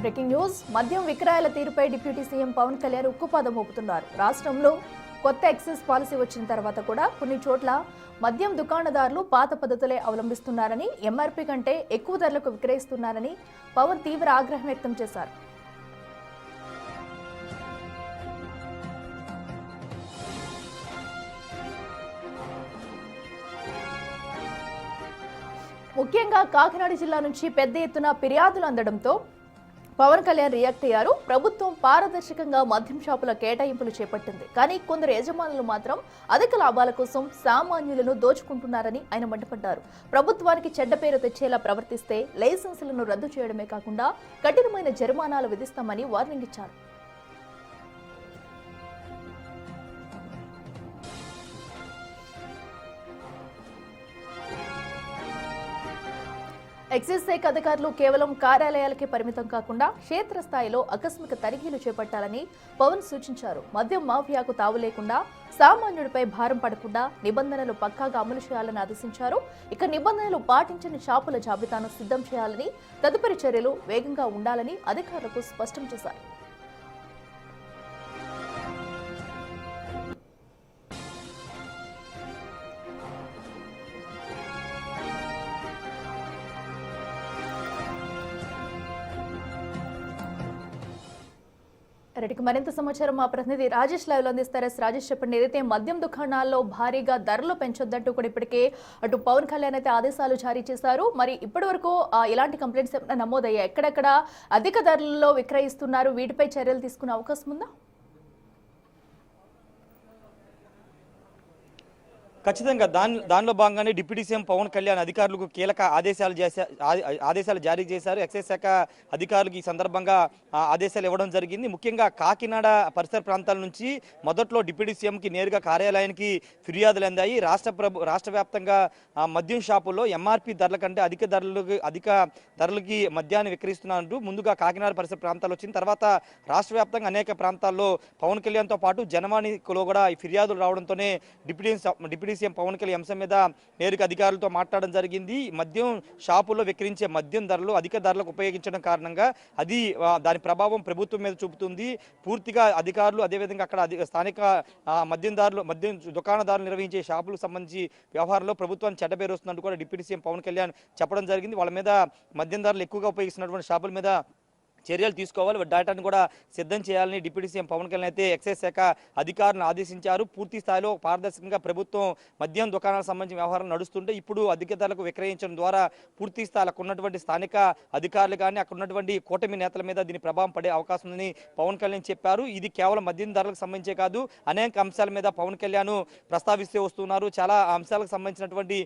Breaking news మద్యం విక్రయాల తీరుపై డిప్యూటీ సీఎం పవన్ కళ్యాణ్ ఉక్కుపాదం మోపుతున్నారు. రాష్ట్రంలో కొత్త ఎక్సైజ్ పాలసీ వచ్చిన తర్వాత కూడా కొన్ని చోట్ల మద్యం దుకాణదారులు పాత పద్ధతులే అవలంబిస్తున్నారని, ఎంఆర్పీ కంటే ఎక్కువ ధరలకు విక్రయిస్తున్నారని పవన్ తీవ్ర ఆగ్రహం వ్యక్తం చేశారు. ముఖ్యంగా కాకినాడ జిల్లా నుంచి పెద్ద ఎత్తున ఫిర్యాదులు అందడంతో పవన్ కళ్యాణ్ రియాక్ట్ అయ్యారు. ప్రభుత్వం పారదర్శకంగా మద్యం షాపుల కేటాయింపులు చేపట్టింది, కానీ కొందరు యజమానులు మాత్రం అధిక లాభాల కోసం సామాన్యులను దోచుకుంటున్నారని ఆయన మండిపడ్డారు. ప్రభుత్వానికి చెడ్డ పేరు తెచ్చేలా ప్రవర్తిస్తే లైసెన్సులను రద్దు చేయడమే కాకుండా కఠినమైన జరిమానాలు విధిస్తామని వార్నింగ్ ఇచ్చారు. ఎక్సైజ్ శాఖ అధికారులు కేవలం కార్యాలయాలకే పరిమితం కాకుండా క్షేత్రస్థాయిలో ఆకస్మిక తనిఖీలు చేపట్టాలని పవన్ సూచించారు. మద్యం మాఫియాకు తావు లేకుండా సామాన్యుడిపై భారం పడకుండా నిబంధనలు పక్కాగా అమలు చేయాలని ఆదేశించారు. ఇక నిబంధనలు పాటించని షాపుల జాబితాను సిద్ధం చేయాలని, తదుపరి చర్యలు వేగంగా ఉండాలని అధికారులకు స్పష్టం చేశారు. రెడ్డికి మరింత సమాచారం మా ప్రతినిధి రాజేష్ లైవ్ లో అందిస్తారు. రాజేష్, చెప్పండి, ఏదైతే మద్యం దుకాణాల్లో భారీగా ధరలు పెంచొద్దంటూ కూడా ఇప్పటికే అటు పవన్ కళ్యాణ్ అయితే ఆదేశాలు జారీ చేశారు. మరి ఇప్పటి వరకు ఇలాంటి కంప్లైంట్స్ ఏమైనా నమోదయ్యాయి? ఎక్కడెక్కడ అధిక ధరలలో విక్రయిస్తున్నారు? వీటిపై చర్యలు తీసుకునే అవకాశం ఉందా? ఖచ్చితంగా దానిలో భాగంగానే డిప్యూటీ సీఎం పవన్ కళ్యాణ్ అధికారులకు కీలక ఆదేశాలు జారీ చేశారు. ఎక్సైజ్ శాఖ అధికారులకు ఈ సందర్భంగా ఆదేశాలు ఇవ్వడం జరిగింది. ముఖ్యంగా కాకినాడ పరిసర ప్రాంతాల నుంచి మొదట్లో డిప్యూటీ సీఎంకి నేరుగా కార్యాలయానికి ఫిర్యాదులు అందాయి. రాష్ట్ర వ్యాప్తంగా మద్యం షాపుల్లో ఎంఆర్పీ ధరల కంటే అధిక ధరలకి మద్యాన్ని విక్రయిస్తున్నట్టు ముందుగా కాకినాడ పరిసర ప్రాంతాలు వచ్చిన తర్వాత రాష్ట్ర వ్యాప్తంగా అనేక ప్రాంతాల్లో పవన్ కళ్యాణ్తో పాటు జనవాణిలో కూడా ఈ ఫిర్యాదులు రావడంతోనే డిప్యూటీ సీఎం పవన్ కళ్యాణ్ అంశం మీద నేరుగా అధికారులతో మాట్లాడడం జరిగింది. మద్యం షాపుల్లో విక్రయించే మద్యం ధరలు అధిక ధరలకు ఉపయోగించడం కారణంగా అది దాని ప్రభావం ప్రభుత్వం మీద చూపుతుంది. పూర్తిగా అధికారులు అదేవిధంగా అక్కడ స్థానిక మద్యం దుకాణదారులు నిర్వహించే షాపులకు సంబంధించి వ్యవహారంలో ప్రభుత్వానికి చెడ్డ పేరు వస్తున్నట్టు కూడా డిప్యూటీ సీఎం పవన్ కళ్యాణ్ చెప్పడం జరిగింది. వాళ్ళ మీద మద్యం ధరలు ఎక్కువగా ఉపయోగిస్తున్నటువంటి షాపుల మీద చర్యలు తీసుకోవాలి, డేటాను కూడా సిద్ధం చేయాలని డిప్యూటీ సీఎం పవన్ కళ్యాణ్ అయితే ఎక్సైజ్ శాఖ అధికారులను ఆదేశించారు. పూర్తి స్థాయిలో పారదర్శకంగా ప్రభుత్వం మద్యం దుకాణాలకు సంబంధించిన వ్యవహారం నడుస్తుంటే ఇప్పుడు అధిక ధరలకు విక్రయించడం ద్వారా పూర్తి స్థాయిలో ఉన్నటువంటి స్థానిక అధికారులు కానీ అక్కడ ఉన్నటువంటి కూటమి నేతల మీద దీని ప్రభావం పడే అవకాశం ఉందని పవన్ కళ్యాణ్ చెప్పారు. ఇది కేవలం మద్యం ధరలకు సంబంధించే కాదు, అనేక అంశాల మీద పవన్ కళ్యాణ్ ప్రస్తావిస్తూ వస్తున్నారు. చాలా అంశాలకు సంబంధించినటువంటి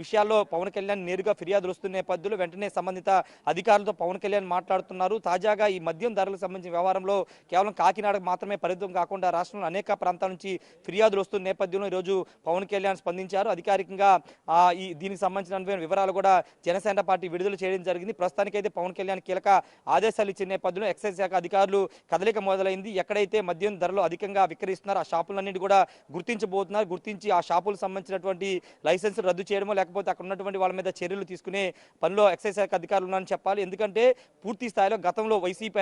విషయాల్లో పవన్ కళ్యాణ్ నేరుగా ఫిర్యాదులు వస్తున్న నేపథ్యంలో వెంటనే సంబంధిత అధికారులతో పవన్ కళ్యాణ్ మాట్లాడుతున్నారు. తాజాగా ఈ మద్యం ధరలకు సంబంధించిన వ్యవహారంలో కేవలం కాకినాడకు మాత్రమే పరిమితం కాకుండా రాష్ట్రంలో అనేక ప్రాంతాల నుంచి ఫిర్యాదులు వస్తున్న నేపథ్యంలో ఈరోజు పవన్ కళ్యాణ్ స్పందించారు. అధికారికంగా దీనికి సంబంధించిన వివరాలు కూడా జనసేన పార్టీ విడుదల చేయడం జరిగింది. ప్రస్తుతానికైతే పవన్ కళ్యాణ్ కీలక ఆదేశాలు ఇచ్చిన నేపథ్యంలో ఎక్సైజ్ శాఖ అధికారులు కదలిక మొదలైంది. ఎక్కడైతే మద్యం ధరలు అధికంగా విక్రయిస్తున్నారో ఆ షాపులన్నింటి కూడా గుర్తించబోతున్నారు. గుర్తించి ఆ షాపులకు సంబంధించినటువంటి లైసెన్స్ రద్దు చేయడమో లేకపోతే అక్కడ ఉన్నటువంటి వాళ్ళ మీద చర్యలు తీసుకునే పనిలో ఎక్సైజ్ శాఖ అధికారులు ఉన్నారని చెప్పాలి. ఎందుకంటే పూర్తి స్థాయిలో గతంలో వైసీపీ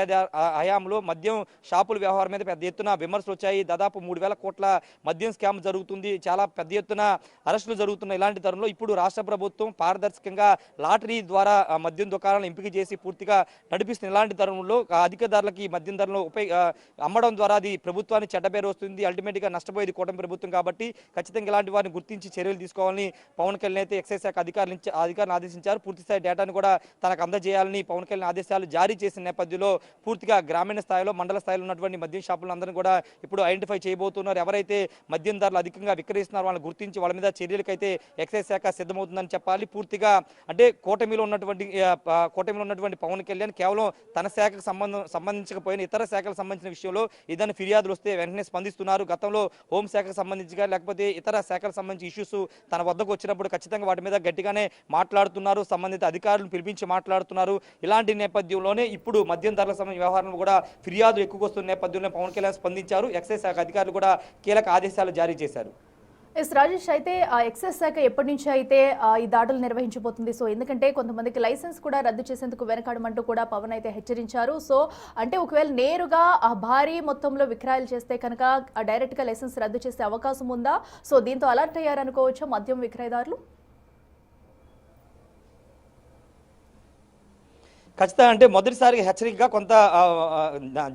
హయాంలో మద్యం షాపుల వ్యవహారం మీద పెద్ద ఎత్తున విమర్శలు వచ్చాయి. దాదాపు 3,000 కోట్ల మద్యం స్కామ్ జరుగుతుంది, చాలా పెద్ద ఎత్తున అరెస్టులు జరుగుతున్న ఇలాంటి తరుణంలో ఇప్పుడు రాష్ట్ర ప్రభుత్వం పారదర్శకంగా లాటరీ ద్వారా మద్యం దుకాణాలను ఎంపిక చేసి పూర్తిగా నడిపిస్తున్న ఇలాంటి తరుణంలో అధిక ధరలకి మద్యం ధరలను అమ్మడం ద్వారా అది ప్రభుత్వానికి చెడ్డ పేరు వస్తుంది. అల్టిమేట్గా నష్టపోయేది కూటమి ప్రభుత్వం కాబట్టి ఖచ్చితంగా ఇలాంటి వారిని గుర్తించి చర్యలు తీసుకోవాలని పవన్ కళ్యాణ్ అయితే ఎక్సైజ్ శాఖ అధికారులను ఆదేశించారు. పూర్తిస్థాయి డేటాను కూడా తనకు అందజేయాలని పవన్ కళ్యాణ్ ఆదేశాలు జారీ చేసిన నేపథ్యంలో పూర్తిగా గ్రామీణ స్థాయిలో మండల స్థాయిలో ఉన్నటువంటి మద్యం షాపులందరినీ కూడా ఇప్పుడు ఐడెంటిఫై చేయబోతున్నారు. ఎవరైతే మద్యం ధరలు అధికంగా విక్రయిస్తున్నారో వాళ్ళని గుర్తించి వాళ్ళ మీద చర్యలకైతే ఎక్సైజ్ శాఖ సిద్ధమవుతుందని చెప్పాలి. పూర్తిగా అంటే కూటమిలో ఉన్నటువంటి పవన్ కళ్యాణ్ కేవలం తన శాఖకు సంబంధించకపోయిన ఇతర శాఖలకు సంబంధించిన విషయంలో ఏదైనా ఫిర్యాదులు వస్తే వెంటనే స్పందిస్తున్నారు. గతంలో హోంశాఖకు సంబంధించి లేకపోతే ఇతర శాఖలకు సంబంధించి ఇష్యూస్ తన వద్దకు వచ్చినప్పుడు ఖచ్చితంగా వాటి మీద గట్టిగానే మాట్లాడుతున్నారు. సంబంధిత అధికారులను పిలిపించి మాట్లాడుతున్నారు. ఇలాంటి నేపథ్యంలోనే ఇప్పుడు మద్యం ధరల సంబంధించిన వ్యవహారంలో కూడా ఫిర్యాదులు ఎక్కువ వస్తున్న నేపథ్యంలో పవన్ కళ్యాణ్ స్పందించారు. ఎక్సైజ్ శాఖ అధికారులు కూడా కీలక ఆదేశాలు జారీ చేశారు. ఎస్ రాజేష్, అయితే ఎక్సైజ్ శాఖ ఎప్పటి నుంచి అయితే ఈ దాడులు నిర్వహించబోతుంది? సో ఎందుకంటే కొంతమందికి లైసెన్స్ కూడా రద్దు చేసేందుకు వెనకాడమంటూ కూడా పవన్ అయితే హెచ్చరించారు. సో అంటే ఒకవేళ నేరుగా భారీ మొత్తంలో విక్రయాలు చేస్తే కనుక డైరెక్ట్ గా లైసెన్స్ రద్దు చేసే అవకాశం ఉందా? సో దీంతో అలర్ట్ అయ్యారనుకోవచ్చా మద్యం విక్రయదారులు? ఖచ్చితంగా అంటే మొదటిసారి హెచ్చరికగా కొంత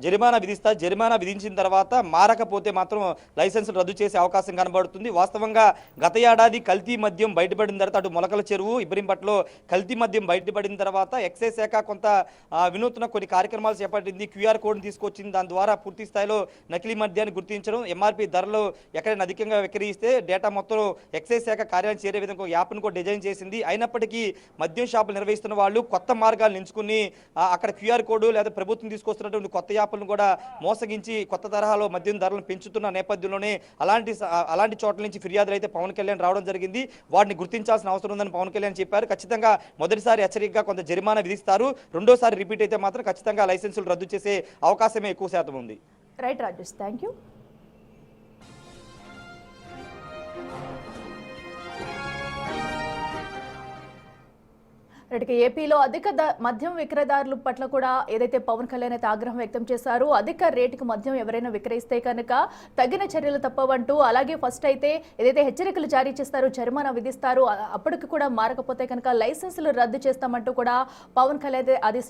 జరిమానా విధిస్తారు. జరిమానా విధించిన తర్వాత మారకపోతే మాత్రం లైసెన్సులు రద్దు చేసే అవకాశం కనబడుతుంది. వాస్తవంగా గత ఏడాది కల్తీ మద్యం బయటపడిన తర్వాత అటు మొలకల చెరువు ఇబ్రహీంపట్నంలో కల్తీ మద్యం బయటపడిన తర్వాత ఎక్సైజ్ శాఖ కొంత వినూత్న కొన్ని కార్యక్రమాలు చేపట్టింది. క్యూఆర్ కోడ్ని తీసుకొచ్చింది. దాని ద్వారా పూర్తి స్థాయిలో నకిలీ మద్యాన్ని గుర్తించడం, ఎంఆర్పీ ధరలు ఎక్కడైనా అధికంగా విక్రయిస్తే డేటా మొత్తం ఎక్సైజ్ శాఖ కార్యాలయం చేరే విధంగా యాప్ను కూడా డిజైన్ చేసింది. అయినప్పటికీ మద్యం షాపులు నిర్వహిస్తున్న వాళ్ళు కొత్త మార్గాలు ఎంచుకుని అక్కడ క్యూఆర్ కోడ్ లేదా ప్రభుత్వం తీసుకొస్తున్నటువంటి కొత్త యాప్లను కూడా మోసగించి కొత్త తరహాలో మద్యం ధరలను పెంచుతున్న నేపథ్యంలోనే అలాంటి చోట్ల నుంచి ఫిర్యాదులు అయితే పవన్ కళ్యాణ్ రావడం జరిగింది. వాటిని గుర్తించాల్సిన అవసరం ఉందని పవన్ కళ్యాణ్ చెప్పారు. ఖచ్చితంగా మొదటిసారి హెచ్చరికగా కొంత జరిమానా విధిస్తారు. రెండోసారి రిపీట్ అయితే మాత్రం ఖచ్చితంగా లైసెన్సులు రద్దు చేసే అవకాశమే ఎక్కువ శాతం ఉంది. Right Rajesh, thank you. ఇక ఏపీలో అధిక మద్యం విక్రయదారుల పట్ల కూడా ఏదైతే పవన్ కళ్యాణ్ అయితే ఆగ్రహం వ్యక్తం చేశారో, అధిక రేటుకు మద్యం ఎవరైనా విక్రయిస్తే కనుక తగిన చర్యలు తప్పవంటూ, అలాగే ఫస్ట్ అయితే ఏదైతే హెచ్చరికలు జారీ చేస్తారో, జరిమానా విధిస్తారు, అప్పటికి కూడా మారకపోతే కనుక లైసెన్సులు రద్దు చేస్తామంటూ కూడా పవన్ కళ్యాణ్ ఆదేశించారు.